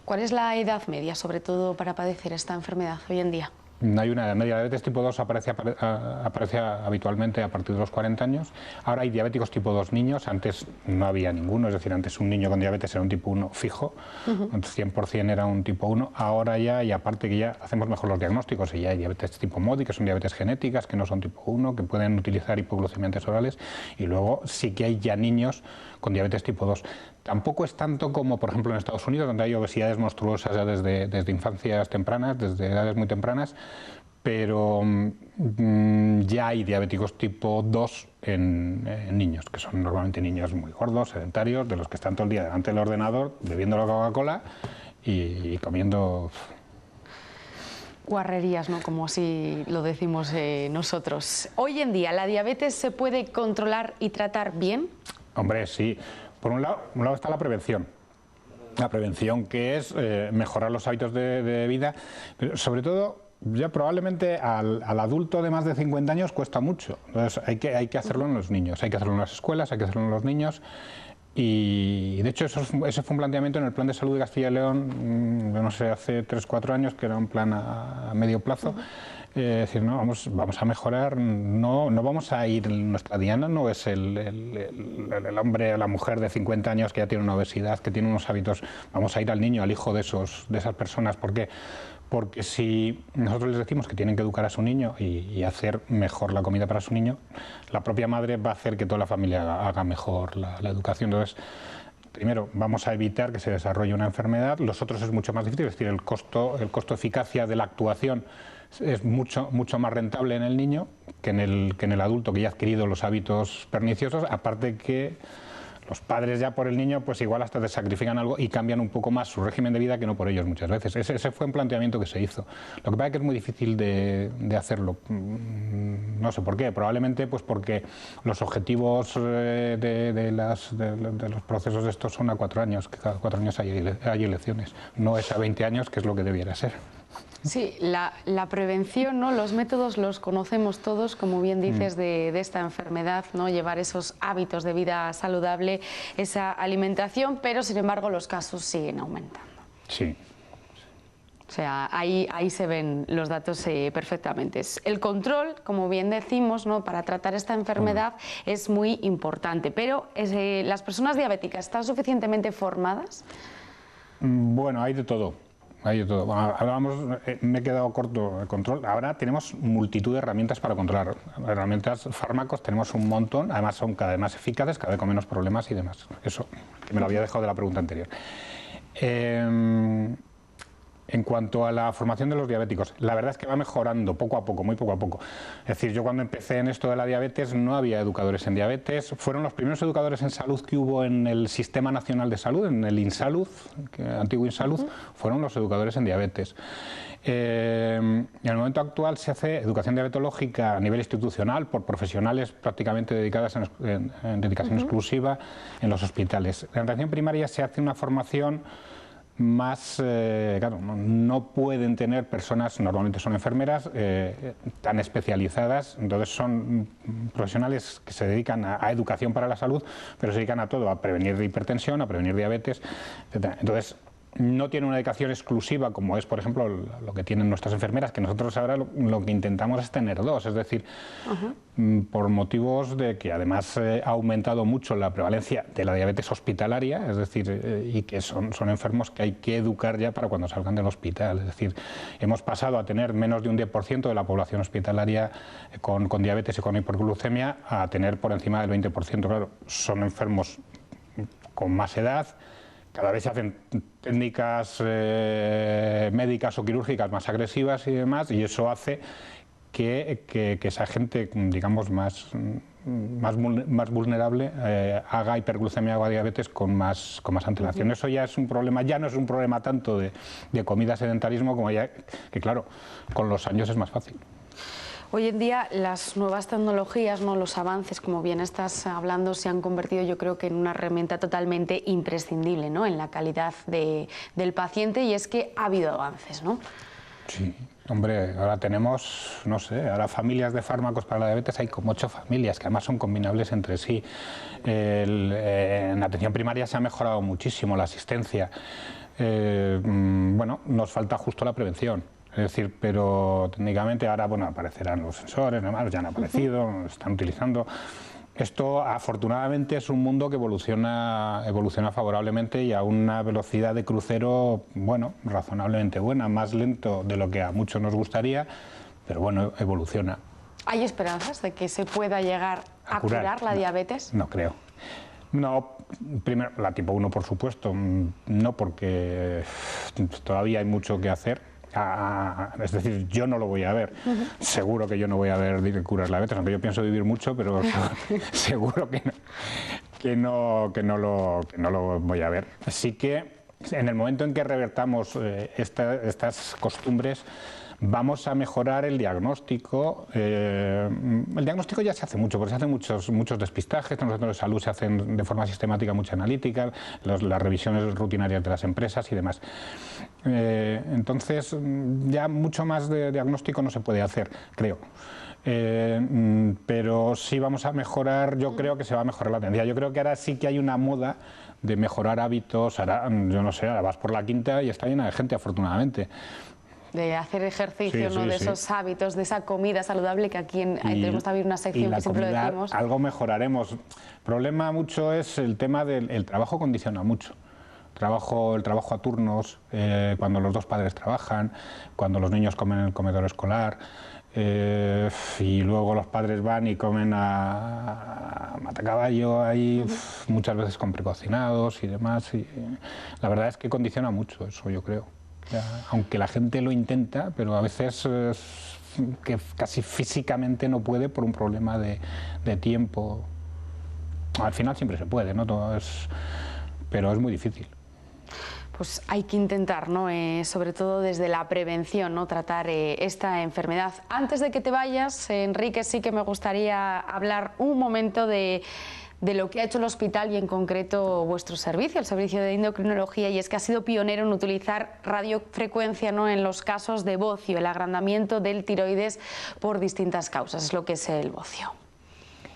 ¿Cuál es la edad media, sobre todo, para padecer esta enfermedad hoy en día? No hay una edad media. La diabetes tipo 2 aparece habitualmente a partir de los 40 años. Ahora hay diabéticos tipo 2 niños, antes no había ninguno, es decir, antes un niño con diabetes era un tipo 1 fijo, 100% era un tipo 1. Ahora ya, y aparte que ya hacemos mejor los diagnósticos, y ya hay diabetes tipo MODY, que son diabetes genéticas, que no son tipo 1, que pueden utilizar hipoglucemiantes orales, y luego sí que hay ya niños con diabetes tipo 2. Tampoco es tanto como, por ejemplo, en Estados Unidos, donde hay obesidades monstruosas ya desde infancias tempranas, desde edades muy tempranas, pero ya hay diabéticos tipo 2 en niños, que son normalmente niños muy gordos, sedentarios, de los que están todo el día delante del ordenador, bebiendo la Coca-Cola y comiendo... Guarrerías, ¿no?, como así lo decimos nosotros. Hoy en día, ¿la diabetes se puede controlar y tratar bien? Hombre, sí. Por un lado está la prevención. La prevención, que es mejorar los hábitos de vida, pero sobre todo, ya probablemente al adulto de más de 50 años cuesta mucho. Entonces hay que hacerlo en los niños, hay que hacerlo en las escuelas, hay que hacerlo en los niños. Y de hecho ese fue un planteamiento en el Plan de Salud de Castilla y León, no sé, hace 3 o 4 años, que era un plan a medio plazo. Es decir, no, vamos a mejorar, no vamos a ir, nuestra diana no es el hombre o la mujer de 50 años que ya tiene una obesidad, que tiene unos hábitos, vamos a ir al niño, al hijo de esas personas. ¿Por qué? Porque si nosotros les decimos que tienen que educar a su niño y hacer mejor la comida para su niño, la propia madre va a hacer que toda la familia haga mejor la educación. Entonces, primero, vamos a evitar que se desarrolle una enfermedad. Los otros es mucho más difícil, es decir, el costo-eficacia de la actuación es mucho más rentable en el niño que en el adulto, que ya ha adquirido los hábitos perniciosos, aparte que los padres ya por el niño pues igual hasta te sacrifican algo y cambian un poco más su régimen de vida que no por ellos muchas veces. Ese fue un planteamiento que se hizo. Lo que pasa es que es muy difícil de hacerlo. No sé por qué, probablemente pues porque los objetivos de los procesos de estos son a 4 años, que cada 4 años hay elecciones, no es a 20 años, que es lo que debiera ser. Sí, la prevención, ¿no?, los métodos los conocemos todos, como bien dices, de esta enfermedad, ¿no?, llevar esos hábitos de vida saludable, esa alimentación, pero sin embargo los casos siguen aumentando. Sí. O sea, ahí se ven los datos perfectamente. El control, como bien decimos, ¿no?, para tratar esta enfermedad es muy importante, pero ¿las personas diabéticas están suficientemente formadas? Bueno, hay de todo. Hay de todo. Bueno, me he quedado corto el control. Ahora tenemos multitud de herramientas para controlar. Herramientas, fármacos, tenemos un montón. Además son cada vez más eficaces, cada vez con menos problemas y demás. Eso, que me lo había dejado de la pregunta anterior. En cuanto a la formación de los diabéticos, la verdad es que va mejorando poco a poco, muy poco a poco. Es decir, yo cuando empecé en esto de la diabetes no había educadores en diabetes. Fueron los primeros educadores en salud que hubo en el Sistema Nacional de Salud, en el INSalud, antiguo INSalud, fueron los educadores en diabetes. En el momento actual se hace educación diabetológica a nivel institucional por profesionales prácticamente dedicadas en dedicación exclusiva en los hospitales. En atención primaria se hace una formación más, claro, no pueden tener personas, normalmente son enfermeras, tan especializadas, entonces son profesionales que se dedican a educación para la salud, pero se dedican a todo, a prevenir hipertensión, a prevenir diabetes, etc. Entonces, no tiene una dedicación exclusiva como es, por ejemplo, lo que tienen nuestras enfermeras, que nosotros ahora lo que intentamos es tener dos, es decir, por motivos de que además ha aumentado mucho la prevalencia de la diabetes hospitalaria, es decir, y que son enfermos que hay que educar ya para cuando salgan del hospital, es decir, hemos pasado a tener menos de un 10% de la población hospitalaria con diabetes y con hiperglucemia a tener por encima del 20%, claro, son enfermos con más edad. Cada vez se hacen técnicas médicas o quirúrgicas más agresivas y demás, y eso hace que esa gente, digamos, más vulnerable haga hiperglucemia o diabetes con más antelación. Eso ya es un problema, ya no es un problema tanto de comida, sedentarismo, como ya que claro, con los años es más fácil. Hoy en día las nuevas tecnologías, ¿no?, los avances, como bien estás hablando, se han convertido, yo creo, que en una herramienta totalmente imprescindible, ¿no?, en la calidad del paciente, y es que ha habido avances, ¿no? Sí, hombre, ahora tenemos, no sé, ahora familias de fármacos para la diabetes, hay como 8 familias que además son combinables entre sí. En atención primaria se ha mejorado muchísimo la asistencia. Bueno, nos falta justo la prevención. Es decir, pero técnicamente ahora, bueno, aparecerán los sensores, ¿no? Ya han aparecido, se están utilizando. Esto, afortunadamente, es un mundo que evoluciona favorablemente y a una velocidad de crucero, bueno, razonablemente buena, más lento de lo que a muchos nos gustaría, pero bueno, evoluciona. ¿Hay esperanzas de que se pueda llegar a curar la diabetes? No creo. No, primero, la tipo 1, por supuesto, no, porque todavía hay mucho que hacer. Es decir, yo no lo voy a ver. Seguro que yo no voy a ver curar la diabetes, aunque yo pienso vivir mucho, pero seguro que no lo voy a ver. Así que en el momento en que revertamos estas costumbres, vamos a mejorar el diagnóstico. El diagnóstico ya se hace mucho, porque se hacen muchos despistajes, en los centros de salud se hacen de forma sistemática mucha analítica, las revisiones rutinarias de las empresas y demás. Entonces, ya mucho más de diagnóstico no se puede hacer, creo. Pero sí vamos a mejorar, yo creo que se va a mejorar la tendencia. Yo creo que ahora sí que hay una moda de mejorar hábitos. Ahora, yo no sé, ahora vas por la quinta y está llena de gente, afortunadamente. De hacer ejercicio, sí, ¿no? De esos hábitos, de esa comida saludable, que aquí tenemos también una sección que siempre lo decimos. Algo mejoraremos. El problema mucho es el tema del trabajo, condiciona mucho. El trabajo a turnos, cuando los dos padres trabajan, cuando los niños comen en el comedor escolar, y luego los padres van y comen a matacaballo ahí, muchas veces con precocinados y demás. Y la verdad es que condiciona mucho eso, yo creo. Aunque la gente lo intenta, pero a veces que casi físicamente no puede por un problema de tiempo. Al final siempre se puede, ¿no? Pero es muy difícil. Pues hay que intentar, ¿no? Sobre todo desde la prevención, ¿no?, tratar esta enfermedad. Antes de que te vayas, Enrique, sí que me gustaría hablar un momento de lo que ha hecho el hospital y en concreto vuestro servicio, el servicio de endocrinología, y es que ha sido pionero en utilizar radiofrecuencia, ¿no?, en los casos de bocio, el agrandamiento del tiroides por distintas causas, es lo que es el bocio.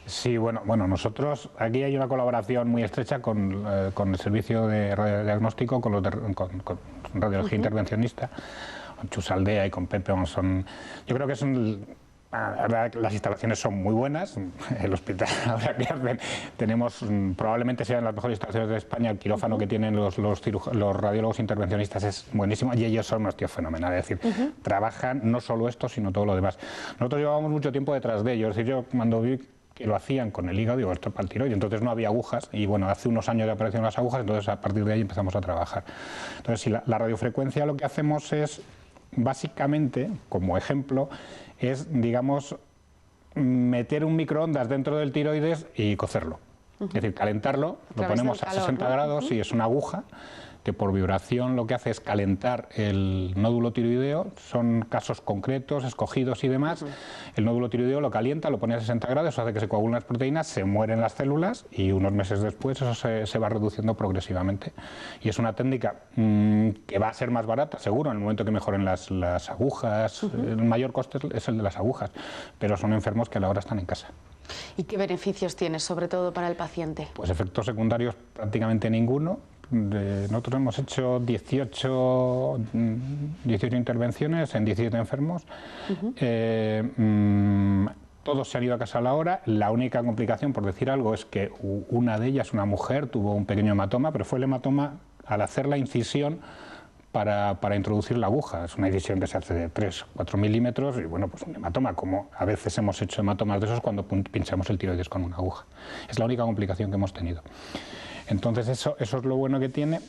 Sí, bueno, nosotros aquí hay una colaboración muy estrecha con el servicio de radiodiagnóstico, con radiología intervencionista, con Chus Aldea y con Pepe. Yo creo que las instalaciones son muy buenas. El hospital, ahora que hacen, tenemos, probablemente sean las mejores instalaciones de España. El quirófano que tienen los radiólogos intervencionistas es buenísimo, y ellos son unos tíos fenomenales. Es decir, trabajan no solo esto, sino todo lo demás. Nosotros llevábamos mucho tiempo detrás de ellos. Es decir, yo cuando vi que lo hacían con el hígado, digo, esto es para el tiroides, entonces no había agujas y bueno, hace unos años ya aparecieron las agujas, entonces a partir de ahí empezamos a trabajar. Entonces, si la radiofrecuencia lo que hacemos es, básicamente, como ejemplo, es, digamos, meter un microondas dentro del tiroides y cocerlo. Es decir, calentarlo, lo ponemos a 60 grados y es una aguja que por vibración lo que hace es calentar el nódulo tiroideo. Son casos concretos, escogidos y demás. El nódulo tiroideo lo calienta, lo pone a 60 grados, eso hace que se coagulen las proteínas, se mueren las células y unos meses después eso se va reduciendo progresivamente. Y es una técnica que va a ser más barata, seguro, en el momento que mejoren las agujas. El mayor coste es el de las agujas, pero son enfermos que a la hora están en casa. ¿Y qué beneficios tiene, sobre todo para el paciente? Pues efectos secundarios prácticamente ninguno. Nosotros hemos hecho 18 intervenciones en 17 enfermos. Todos se han ido a casa a la hora. La única complicación, por decir algo, es que una de ellas, una mujer, tuvo un pequeño hematoma, pero fue el hematoma al hacer la incisión para introducir la aguja. Es una incisión que se hace de 3 o 4 milímetros y bueno, pues un hematoma, como a veces hemos hecho hematomas de esos cuando pinchamos el tiroides con una aguja. Es la única complicación que hemos tenido. Entonces eso es lo bueno que tiene.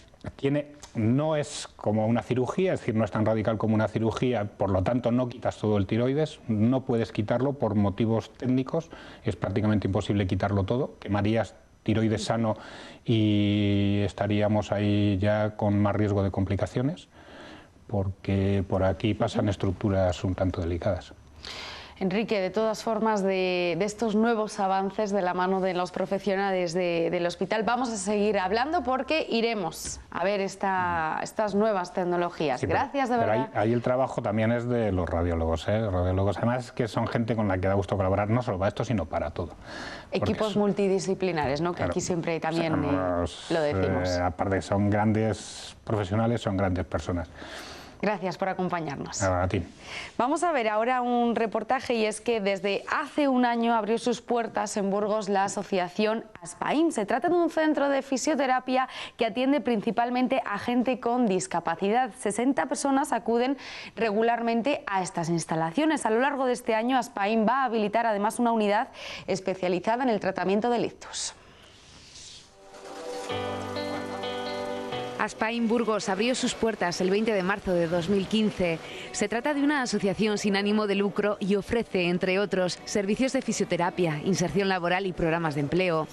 No es como una cirugía, es decir, no es tan radical como una cirugía, por lo tanto no quitas todo el tiroides, no puedes quitarlo por motivos técnicos, es prácticamente imposible quitarlo todo, quemarías tiroides sano y estaríamos ahí ya con más riesgo de complicaciones, porque por aquí pasan estructuras un tanto delicadas. Enrique, de todas formas, de estos nuevos avances de la mano de los profesionales del hospital, vamos a seguir hablando porque iremos a ver estas nuevas tecnologías. Sí, gracias, de verdad. Pero ahí el trabajo también es de los radiólogos, ¿eh? Los radiólogos, además, que son gente con la que da gusto colaborar, no solo para esto, sino para todo. Equipos multidisciplinares, ¿no? Que claro, aquí siempre también lo decimos. Aparte, son grandes profesionales, son grandes personas. Gracias por acompañarnos. A ti. Vamos a ver ahora un reportaje, y es que desde hace un año abrió sus puertas en Burgos la asociación Aspaim. Se trata de un centro de fisioterapia que atiende principalmente a gente con discapacidad. 60 personas acuden regularmente a estas instalaciones. A lo largo de este año, Aspaim va a habilitar además una unidad especializada en el tratamiento del ictus. Aspaim Burgos abrió sus puertas el 20 de marzo de 2015. Se trata de una asociación sin ánimo de lucro y ofrece, entre otros, servicios de fisioterapia, inserción laboral y programas de empleo.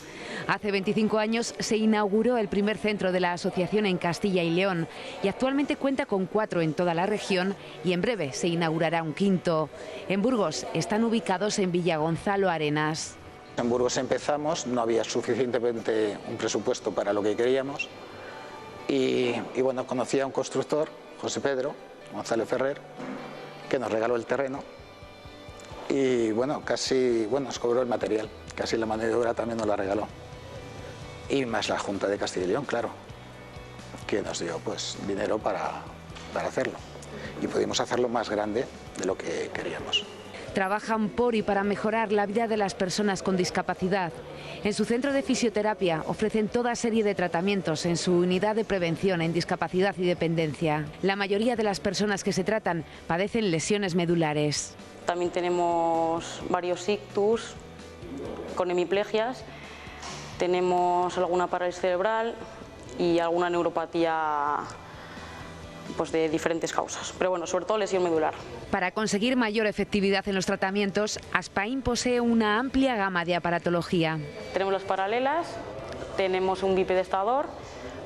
Hace 25 años se inauguró el primer centro de la asociación en Castilla y León y actualmente cuenta con 4 en toda la región y en breve se inaugurará un quinto. En Burgos están ubicados en Villa Gonzalo Arenas. En Burgos empezamos, no había suficientemente un presupuesto para lo que queríamos. Y bueno, conocí a un constructor, José Pedro González Ferrer, que nos regaló el terreno y bueno, nos cobró el material, casi la mano de obra también nos la regaló. Y más la Junta de Castilla y León, claro, que nos dio pues dinero para hacerlo. Y pudimos hacerlo más grande de lo que queríamos. Trabajan por y para mejorar la vida de las personas con discapacidad. En su centro de fisioterapia ofrecen toda serie de tratamientos en su unidad de prevención en discapacidad y dependencia. La mayoría de las personas que se tratan padecen lesiones medulares. También tenemos varios ictus con hemiplegias, tenemos alguna parálisis cerebral y alguna neuropatía pues de diferentes causas, pero bueno, sobre todo lesión medular. Para conseguir mayor efectividad en los tratamientos, Aspaim posee una amplia gama de aparatología. Tenemos las paralelas, tenemos un bipedestador,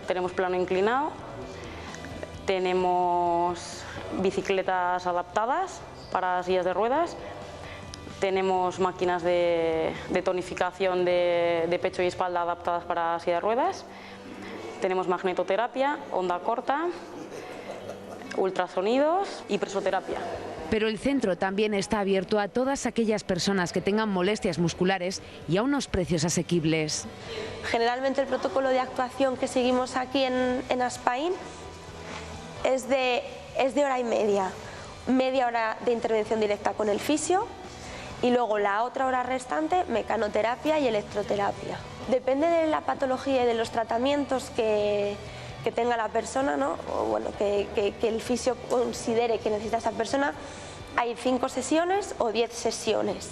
tenemos plano inclinado, tenemos bicicletas adaptadas para sillas de ruedas, tenemos máquinas de tonificación de pecho y espalda adaptadas para silla de ruedas, tenemos magnetoterapia, onda corta, ultrasonidos y presoterapia. Pero el centro también está abierto a todas aquellas personas que tengan molestias musculares y a unos precios asequibles. Generalmente el protocolo de actuación que seguimos aquí en Aspaim es de hora y media hora de intervención directa con el fisio y luego la otra hora restante mecanoterapia y electroterapia. Depende de la patología y de los tratamientos que que tenga la persona, ¿no? O bueno, que el fisio considere que necesita esa persona. Hay 5 sesiones o 10 sesiones.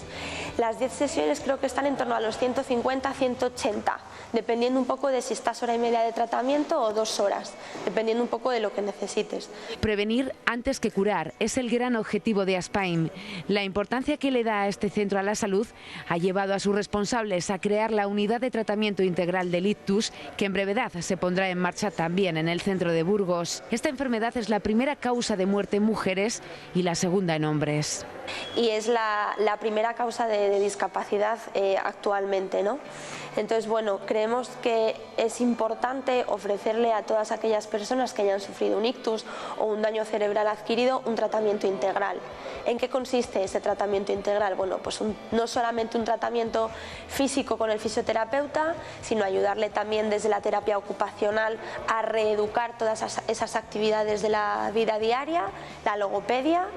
Las 10 sesiones creo que están en torno a los 150, 180, dependiendo un poco de si estás hora y media de tratamiento o 2 horas, dependiendo un poco de lo que necesites. Prevenir antes que curar es el gran objetivo de Aspaim. La importancia que le da a este centro a la salud ha llevado a sus responsables a crear la unidad de tratamiento integral del ictus, que en brevedad se pondrá en marcha también en el centro de Burgos. Esta enfermedad es la primera causa de muerte en mujeres y la segunda en hombres. Y es la primera causa de discapacidad actualmente, ¿no? Entonces, bueno, creemos que es importante ofrecerle a todas aquellas personas que hayan sufrido un ictus o un daño cerebral adquirido un tratamiento integral. ¿En qué consiste ese tratamiento integral? Bueno, pues no solamente un tratamiento físico con el fisioterapeuta, sino ayudarle también desde la terapia ocupacional a reeducar todas esas actividades de la vida diaria, la logopedia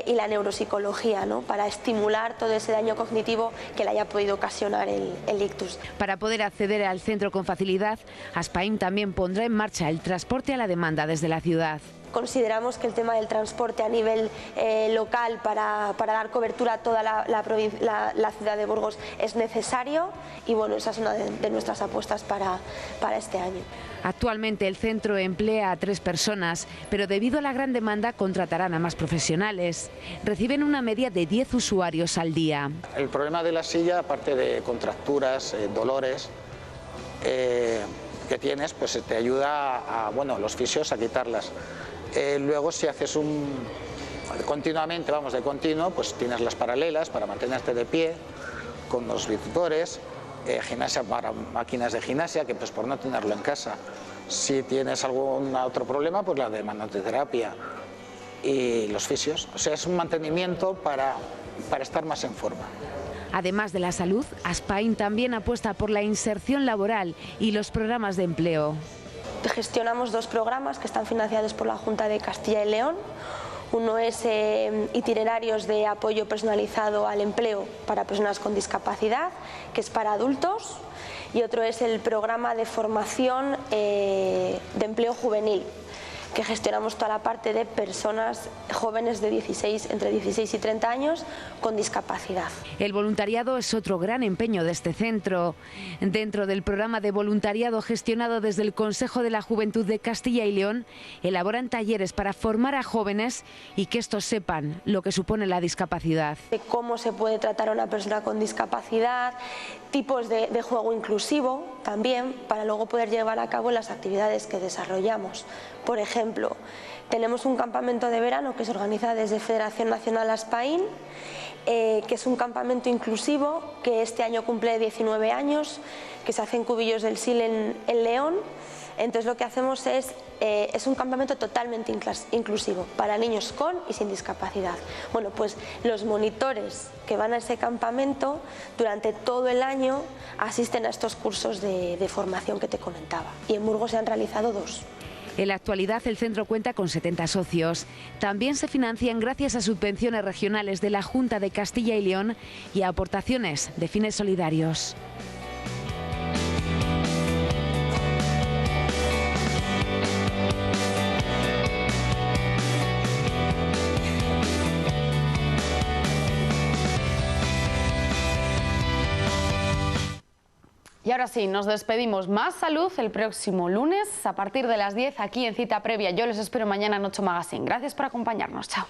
y la neuropsicología, ¿no? Para estimular todo ese daño cognitivo que le haya podido ocasionar el ictus. Para poder acceder al centro con facilidad, Aspaim también pondrá en marcha el transporte a la demanda desde la ciudad. Consideramos que el tema del transporte a nivel local para dar cobertura a toda la ciudad de Burgos es necesario y bueno, esa es una de nuestras apuestas para este año. Actualmente el centro emplea a 3 personas, pero debido a la gran demanda contratarán a más profesionales. Reciben una media de 10 usuarios al día. El problema de la silla, aparte de contracturas, dolores que tienes, pues te ayuda a los fisios a quitarlas. Luego si haces continuamente, de continuo, pues tienes las paralelas para mantenerte de pie con los biciclores, gimnasia para máquinas de gimnasia, que pues por no tenerlo en casa. Si tienes algún otro problema, pues la de manoterapia y los fisios. O sea, es un mantenimiento para estar más en forma. Además de la salud, Aspaim también apuesta por la inserción laboral y los programas de empleo. Gestionamos 2 programas que están financiados por la Junta de Castilla y León. Uno es itinerarios de apoyo personalizado al empleo para personas con discapacidad, que es para adultos, y otro es el programa de formación de empleo juvenil, que gestionamos toda la parte de personas jóvenes de entre 16 y 30 años con discapacidad. El voluntariado es otro gran empeño de este centro. Dentro del programa de voluntariado gestionado desde el Consejo de la Juventud de Castilla y León, elaboran talleres para formar a jóvenes y que estos sepan lo que supone la discapacidad. De cómo se puede tratar a una persona con discapacidad, tipos de juego inclusivo también, para luego poder llevar a cabo las actividades que desarrollamos. Por ejemplo, tenemos un campamento de verano que se organiza desde Federación Nacional Aspaim, que es un campamento inclusivo que este año cumple 19 años, que se hace en Cubillos del Sil en León. Entonces lo que hacemos es un campamento totalmente inclusivo para niños con y sin discapacidad. Bueno, pues los monitores que van a ese campamento durante todo el año asisten a estos cursos de formación que te comentaba, y en Burgos se han realizado 2. En la actualidad el centro cuenta con 70 socios. También se financian gracias a subvenciones regionales de la Junta de Castilla y León y a aportaciones de fines solidarios. Y ahora sí, nos despedimos. Más salud el próximo lunes a partir de las 10 aquí en Cita Previa. Yo les espero mañana en 8 Magazine. Gracias por acompañarnos. Chao.